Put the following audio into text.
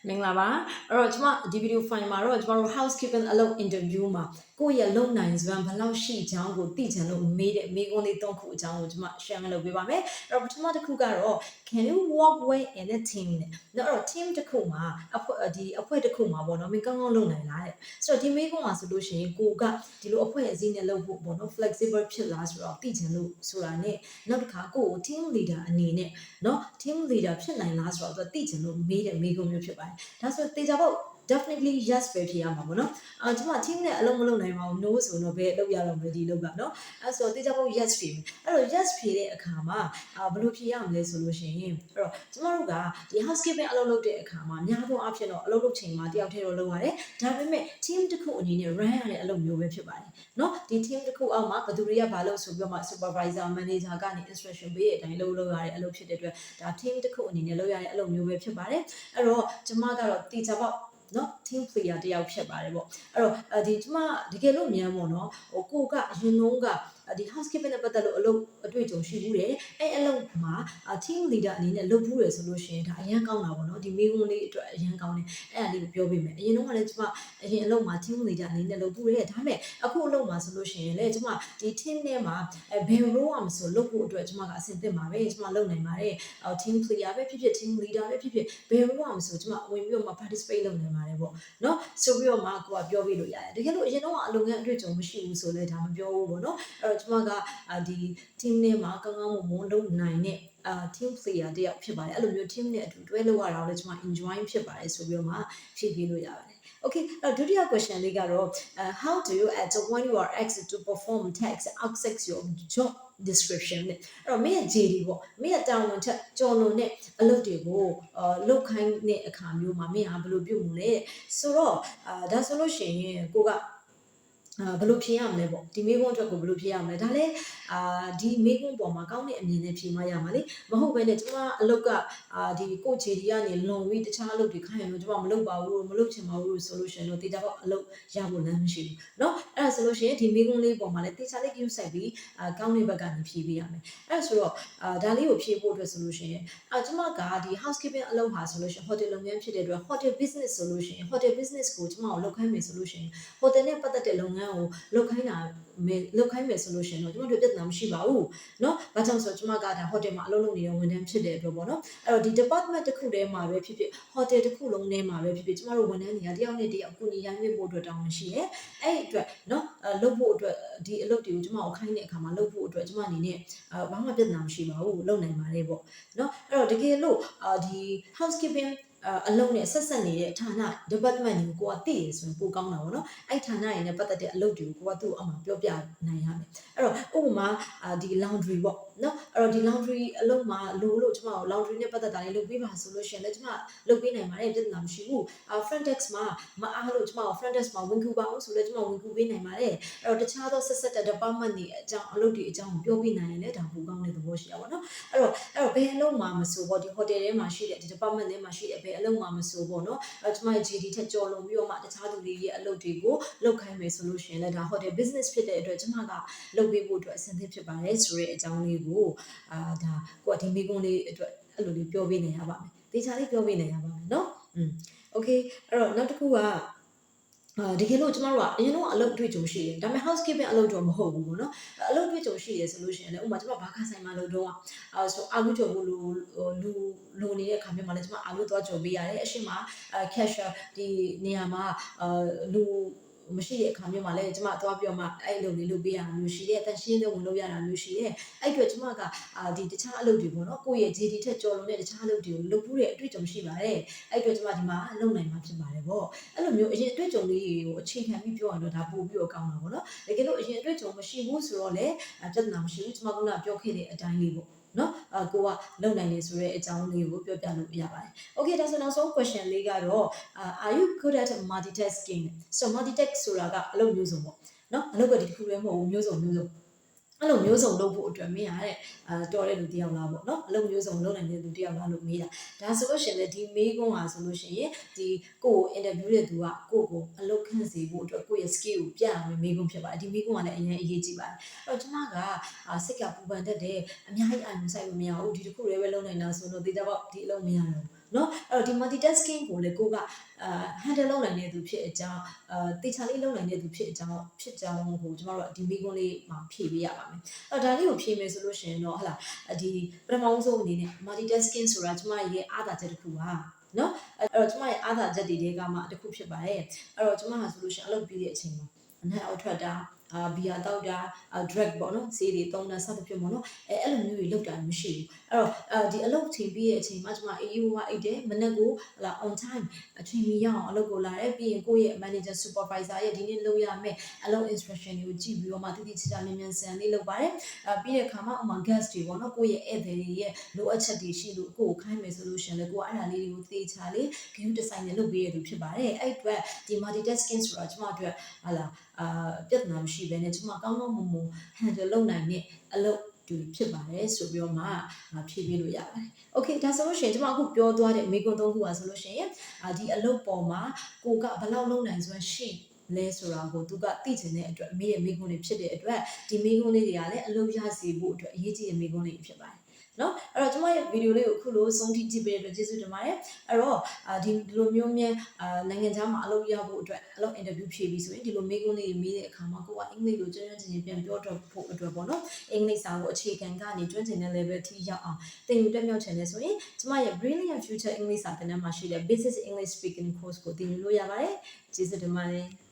မင်္ဂလာပါအဲ့တော့ကျွန်မဒီဗီဒီယိုဖိုင်မှာတော့ကျွန်တော်တို့ housekeeping အလုပ် interview မှာကိုယ့်ရဲ့လုံနိုင်စွမ်းဘယ်လောက်ရှိချောင်းကိုသိချင်လို့မေးတဲ့မိကုန်းလေး၃ခုအကြောင်းကိုကျွန်မ share လုပ်ပေးပါမယ်အဲ့တော့ပထမတစ်ခုကတော့ can you work well in a team နဲ့အဲ့တော့ team တစ်ခုမှာအဖွဲ့တစ်ခုမှာပေါ့နော်မင်းကောင်းကောင်းလုပ်နိုင်လားတဲ့ဆိုတော့ဒီမိကုန်းမှာဆိုလို့ရှိရင်ကိုကဒီလိုအဖွဲ့အစည်းနဲ့လုပ်ဖို့ပေါ့နော် flexible ဖြစ်လားဆိုတော့သိချင်လို့ဆိုတာနဲ့နောက်တစ်ခါကိုကို team leader အနေနဲ့နော် team leader ဖြစ်နိုင်လားဆိုတော့သိချင်လို့မေးတဲ့မိကုန်းမျိုးဖြစ်ပါတယ်ဒါဆိုတေချာပေါ့ definitely yes ပဲဖြစ်ရမှာပေါ့နော်ကျွန်မ team နဲ့အလုံးမလုံးနိုင်ပါဘူး no ဆိုတော့ဘယ်လုပ်ရတော့မလဲဒီလုပ်ကနော်အဲ့ဆိုတေချာပေါ့ yes ဖြေမယ်အဲ့တော့ yes ဖြေတဲ့အခါမှာဘယ်လိုဖြေရမလဲဆိုလို့ရှိရင်အဲ့တော့ကျမတို့ကဒီ housekeeping အလုပ်လုပ်တဲ့အခါမှာအများဆုံးအဖြစ်တော့အလုပ်လုပ်ချိန်မှာတယောက်တည်းတော့လုပ်ရတယ်ဒါပေမဲ့ team တစ်ခုအနေနဲ့ run ရတဲ့အလုပ်မျိုးပဲဖြစ်ပါတယ်နော်ဒီ team တစ်ခုအောက်မှာဘယ်သူတွေကဘာလုပ်ဆိုပြီးတော့မှ supervisor manager ကနေ instruction ပေးတဲ့အတိုင်းလုပ်ရတဲ့အလုပ်ဖြစ်တဲ့အတွက်ဒါ team တစ်ခုအနေနဲ့လုပ်ရတဲ့အလုပ်မျိုးပဲဖြစ်ပါတယ်အဲ့တော့ကျမကတော့တေချာပေါ့နော် team player တယောက်ဖြစ်ပါတယ်ပေါ့အဲ့တော့ဒီကျမတကယ်လို့မြန်ပေါ့နော်ဟိုကိုကအရင်လုံးကဒီ housekeeping နဲ့ပတ်သက်လို့အလုပ်အတွေ့အကြုံရှိဘူးတယ်အဲ့အလုပ်မှာ team leader အနေနဲ့လုပ်ဘူးရယ်ဆိုလို့ရှိရင်ဒါအရင်ကောင်းတာပေါ့နော်ဒီမိကုန်းလေးအတွက်အရင်ကောင်းတယ်အဲ့ဒါလေးကိုပြောပေးမယ်အရင်တော့ကလည်းကျမအရင်အလုပ်မှာ team leader အနေနဲ့လုပ်ဘူးရယ်ဒါပေမဲ့အခုအလုပ်မှာဆိုလို့ရှိရင်လေကျမဒီ team ထဲမှာဘယ် role မှာဆိုလုပ်ဖို့အတွက်ကျမကအဆင်သင့်ပါပဲကျမလုပ်နိုင်ပါတယ် team player ပဲဖြစ်ဖြစ် team leader ပဲဖြစ်ဖြစ်ဘယ် role မှာဆိုကျမဝင်ပြီးတော့မှ participate လုပ်နိုင်ပါတယ်ပေါ့နော်ဆိုပြီးတော့မှကိုကပြောပြလို့ရတယ်တကယ်လို့အရင်တော့အလုပ်ငန်းအတွေ့အကြုံမရှိဘူးဆိုလဲဒါမပြောဘူးပေါ့နော်အဲ့တော့ကျမကဒီ team ထဲမှာကောင်းကောင်းမွန်လုပ်နိုင်တဲ့team player တယောက်ဖြစ်ပါတယ်အဲ့လိုမျိုး team နဲ့အတူတွဲလုပ်ရတာလည်းကျမ enjoy ဖြစ်ပါတယ်ဆိုပြီးတော့မှဖြည့်ပြလို့ရပါတယ်Okay ဒုတိယ question လေးကတော့ how do you act when you are asked to perform tasks outside your job description နဲ့အဲ့တော့မင်းရဲ့ JD ပေါ့မင်းရဲ့တာဝန်ထက်ကျော်လွန်တဲ့အလုပ်တွေကိုလုပ်ခိုင်းတဲ့အခါမျိုးမှာမင်းဟာဘယ်လိုပြုမှုလဲဆိုတော့ဒါဆိုလို့ရှိရင်ကိုကဘယ်လိုဖြေရမလဲပေါ့ဒီမိကုန်းအတွက်ကိုဘယ်လိုဖြေရမလဲဒါလည်းဒီမိကုန်းပေါ်မှာကောင်းတဲ့အမြင်နဲ့ဖြေမှရမှာလေမဟုတ်ဘဲနဲ့ကျမအလုပ်ကဒီကိုခြေဒီကနေလွန်ပြီးတခြားအလုပ်တွေခိုင်းရင်တော့ကျမမလုပ်ပါဘူးမလုပ်ချင်ပါဘူးဆိုလို့ရှိရင်တော့တေချာပေါ့အလုပ်ရဖို့လမ်းမရှိဘူးเนาะအဲ့ဒါဆိုလို့ရှိရင်ဒီမိကုန်းလေးပေါ်မှာလည်းတေချာလေးကြည့်ဆိုင်ပြီးကောင်းတဲ့ဘက်ကနေဖြေပေးရမယ်အဲ့ဒါဆိုတော့ဒါလေးကိုဖြေဖို့အတွက်ဆိုလို့ရှိရင်ကျမကဒီ housekeeping အလုပ်ဟာဆိုလို့ရှိရင် hotel လုပ်ငန်းဖြစ်တဲ့အတွက် hotel business ဆိုလို့ရှိရင် hotel business ကိုကျမကိုလုပ်ခိုင်းမယ်ဆိုလို့ရှိရင် hotel နဲ့ပတ်သက်တဲ့လုပ်ငန်းကိုလုပ်ခိုင်းမယ်ဆိုလို့ရှိရင်တော့ကျမတို့ပြဿနာမရှိပါဘူးเนาะဘာကြောင့်ဆိုတော့ကျမကဒါ hotel မှာအလုပ်လုပ်နေတဲ့ဝန်ထမ်းဖြစ်တဲ့အတွက်ပေါ့နော်အဲ့တော့ဒီ department တစ်ခုထဲမှာပဲဖြစ်ဖြစ် hotel တစ်ခုလုံးထဲမှာပဲဖြစ်ဖြစ်ကျမတို့ဝန်ထမ်းတွေကတယောက်နဲ့တယောက်ကူညီရိုင်းပင်းဖို့အတွက်တောင်းရှိရဲအဲ့အတွက်เนาะလုပ်ဖို့အတွက်ဒီအလုပ်တွေကိုကျမကိုခိုင်းတဲ့အခါမှာလုပ်ဖို့အတွက်ကျမအနေနဲ့ဘာမှပြဿနာမရှိပါဘူးလုပ်နိုင်ပါတယ်ပေါ့เนาะအဲ့တော့တကယ်လို့ဒီ housekeepingအလုံးနဲ့ဆက်ဆက်နေတဲ့ဌာန department ကိုကသိရဆိုရင်ပိုကောင်းတာပေါ့နော်အဲ့ဌာနရင်းနဲ့ပတ်သက်တဲ့အလုပ်တွေကိုကသူ့အမှပြောပြနိုင်ရမယ်အဲ့တော့ဥပမာဒီ laundry ပေါ့နော်အဲ့တော့ဒီ laundry အလုပ်မှာလို့ကျမတို့ laundry နဲ့ပတ်သက်တာလေးလုပ်ပေးပါဆိုလို့ရှိရင်လည်းကျမလုပ်ပေးနိုင်ပါတယ်ပြဿနာမရှိဘူးfront desk မှာမအားလို့ကျမတို့ front desk မှာဝင်ကူပါအောင်ဆိုလည်းကျမဝင်ကူပေးနိုင်ပါတယ်အဲ့တော့တခြားသောဆက်ဆက်တဲ့ department တွေအကြောင်းအလုပ်တွေအကြောင်းပြောပြနိုင်ရင်လည်းဒါပိုကောင်းတဲ့သဘောရှိရပါတော့အဲ့တော့ဘယ်အလုပ်မှာမဆိုပေါ့ဒီ hotel ထဲမှာရှိတဲ့ဒီ department ထဲမှာရှိတဲ့ဘယ်အလုပ်မှာမဆိုပေါ့နော်ကျမရဲ့ GD ထက်ကျော်လွန်ပြီးတော့မှတခြားသူတွေရဲ့အလုပ်တွေကိုလုပ်ခိုင်းမယ်ဆိုလို့ရှိရင်လည်းဒါ hotel business ဖြစ်တဲ့အတွက်ကျမကလုပ်ပေးဖို့အတွက်အဆင်သင့်ဖြစ်ပါတယ်ဆိုတဲ့အကြောင်းလေးကိုဒါကိုကဒီမိကုန်းလေးအတွက်အဲ့လိုလေးပြောပေးနေရပါမယ်တေချာလေးပြောပေးနေရပါမယ်เนาะOkay အဲ့တော့နောက်တစ်ခုကတကယ်လို့ကျမတို့ကအရင်တော့အလုပ်တွေ့ကြုံရှိတယ်ဒါပေမဲ့ housekeeping အလုပ်တော့မဟုတ်ဘူးပေါ့နော်အလုပ်တွေ့ကြုံရှိတယ်ဆိုလို့ရှိရင်လည်းဥပမာကျမဘာခါဆိုင်မှာလုပ်တော့ဆိုအာလူကြော်ဖို့လူနေတဲ့ခါမျိုးမှာလည်းကျမအာလူသွားကြော်ပေးရတယ်အရှိမcashier ဒီနေရာမှာလူမရှိတဲ့အခါမျိုးမှာလည်းကျမသွားပြီးတော့မှအဲ့လိုလေးလုပ်ပေးရတာမျိုးရှိတယ်တန်ရှင်းတဲ့ဝင်လုပ်ရတာမျိုးရှိတယ်အဲ့အတွက်ကျမကဒီတခြားအလုပ်တွေပေါ့နော်ကိုယ့်ရဲ့ GD ထက်ကျော်လွန်တဲ့တခြားအလုပ်တွေကိုလုပ်ဖို့တဲ့အတွေ့အကြုံရှိပါတယ်အဲ့အတွက်ကျမဒီမှာလုပ်နိုင်မှာဖြစ်ပါတယ်ပေါ့အဲ့လိုမျိုးအရင်အတွေ့အကြုံလေးကိုအခြေခံပြီးပြောရတော့ဒါပို့ပြီးတော့ကောင်းတာပေါ့နော်တကယ်လို့အရင်အတွေ့အကြုံမရှိဘူးဆိုတော့လည်းပြဿနာမရှိဘူးကျမကပြောခဲ့တဲ့အတိုင်းလေးပေါ့နော်ကိုကလုံနိုင်နေဆိုတဲ့အကြောင်းလေးကိုပြောပြလို့ရပါတယ် Okay ဒါဆိုနောက်ဆုံး question လေးကတော့ are you good at multitasking so multitask ဆိုတာကအလုပ်မျိုးစုံပေါ့နော်အလုပ်ကဒီတစ်ခုပဲမဟုတ်ဘူးမျိုးစုံအဲ့လိုမျိုးစုံလုပ်ဖို့အတွက်မင်းရတဲ့တော်တဲ့လူတယောက်လားပေါ့နော်အလုပ်မျိုးစုံလုပ်နိုင်တဲ့လူတယောက်လားလို့မေးတာဒါဆိုလို့ရှိရင်လည်းဒီမေးခွန်းဟာဆိုလို့ရှိရင်ဒီကိုယ့်ကို interview တဲ့သူကကိုယ့်ကိုအလုပ်ခန့်စေဖို့အတွက်ကိုယ့်ရဲ့ skill ကိုပြရမယ်မေးခွန်းဖြစ်ပါတယ်ဒီမေးခွန်းကလည်းအရင်အရေးကြီးပါတယ်အဲ့တော့ကျမကစိတ်ကပူပန်တတ်တယ်အများကြီးအာရုံစိုက်လို့မရဘူးဒီတစ်ခုလေးပဲလုပ်နိုင်တာဆိုတော့ဒေတာပေါ့ဒီအလုပ်မရတော့ နော်အဲ့တော့ဒီ multitasking ကိုလေကိုကhandle လုပ်နိုင်တဲ့သူဖြစ်အကြောင်းတေချာလေးလုပ်နိုင်တဲ့သူဖြစ်အကြောင်းကိုကျမတို့ဒီမိကွန်းလေးမှာဖြည့်ပေးရပါမယ်အဲ့တော့ဒါလေးကိုဖြည့်မယ်ဆိုလို့ရှိရင်တော့ဟုတ်လားဒီပထမဆုံးအနေနဲ့ multitasking ဆိုတာကျမရဲ့အားသာချက်တစ်ခုပါနော်အဲ့တော့ကျမရဲ့အားသာချက်တွေကမှတစ်ခုဖြစ်ပါတယ်အဲ့တော့ကျမဟာဆိုလို့ရှိရင်အလုပ်ပြီးတဲ့အချိန်မှာအနက်အောက်ထွက်တာဘီယာတောက်တာ drug ပေါ့နော်ဈေးတွေတုံးတာစသဖြင့်ပေါ့နော်အဲ့လိုမျိုးတွေလောက်တာမရှိဘူးအဲ့တော့ဒီအလုပ်ချိန်ပြီးရဲ့အချိန်မှာကျမအေးအေးဝါအိတ်တယ်မနေ့ကလာ on time အချိန်မီရအောင်အလုပ်ကိုလာတယ်ပြီးရင်ကိုယ့်ရဲ့ manager supervisor ရဲ့ဒီနေ့လုပ်ရမယ့်အလုပ် instruction တွေကိုကြည့်ပြီးတော့မှတိတိကျကျမြန်မြန်ဆန်လေးလုပ်ပါတယ်ပြီးတဲ့အခါမှာဥမာ guest တွေပေါ့နော်ကိုယ့်ရဲ့ဧည့်သည်တွေရဲ့လိုအပ်ချက်တွေရှိလို့ကိုယ်ခိုင်းမယ်ဆိုလို့ရှိရင်လည်းကိုယ်အဲ့ဒါလေးတွေကိုသေချာလေး game design နဲ့လုပ်ပေးရသူဖြစ်ပါတယ်အဲ့အတွက်ဒီ multitasking ဆိုတာကျမအတွက်ဟာလာပြဿနာမရှိဘဲနဲ့ကျမကောင်းကောင်းမွန်မွန် handle လုပ်နိုင်တဲ့အလုပ်တူဖြစ်ပါတယ်ဆိုပြီးတော့မှဖြည့်ပေးလို့ရပါတယ်။ Okay ဒါဆိုလို့ရှိရင်ကျမအခုပြောသွားတဲ့မိကွန်း၃ခုပါဆိုလို့ရှိရင်ဒီအလုပ်ပေါ်မှာကိုကဘယ်လောက်လုပ်နိုင်စွမ်းရှိလဲဆိုတာကိုသူကသိချင်တဲ့အတွက်မိရဲ့မိကွန်းတွေဖြစ်တဲ့အတွက်ဒီမိကွန်းလေးတွေကလည်းအလုပ်ရစေဖို့အတွက်အရေးကြီးတဲ့မိကွန်းလေးဖြစ်ပါတယ်။နော်အဲ့တော့ကျမရဲ့ဗီဒီယိုလေးကိုအခုလိုဆုံးထိကြည့်ပေးတဲ့အတွက်ကျေးဇူးတင်ပါတယ်အဲ့တော့ဒီလိုမျိုးမြန်နိုင်ငံခြားမှာအလုပ်ရဖို့အတွက်အလုပ်အင်တာဗျူးဖြေပြီးဆိုရင်ဒီလိုမေးခွန်းလေးတွေမေးတဲ့အခါမှာကိုကအင်္ဂလိပ်လိုကျွမ်းကျွမ်းကျင်ကျင်ပြန်ပြောတော့ဖို့အတွက်ပေါ့နော်အင်္ဂလိပ်စာကိုအခြေခံကနေကျွမ်းကျင်တဲ့ level ထိရောက်အောင်သင်ယူတက်မြောက်ချင်တယ်ဆိုရင်ကျမရဲ့ Brilliant Future English စာသင်တန်းမှာရှိတဲ့ Basic English Speaking Course ကိုသင်ယူလို့ရပါတယ်ကျေးဇူးတင်ပါတယ်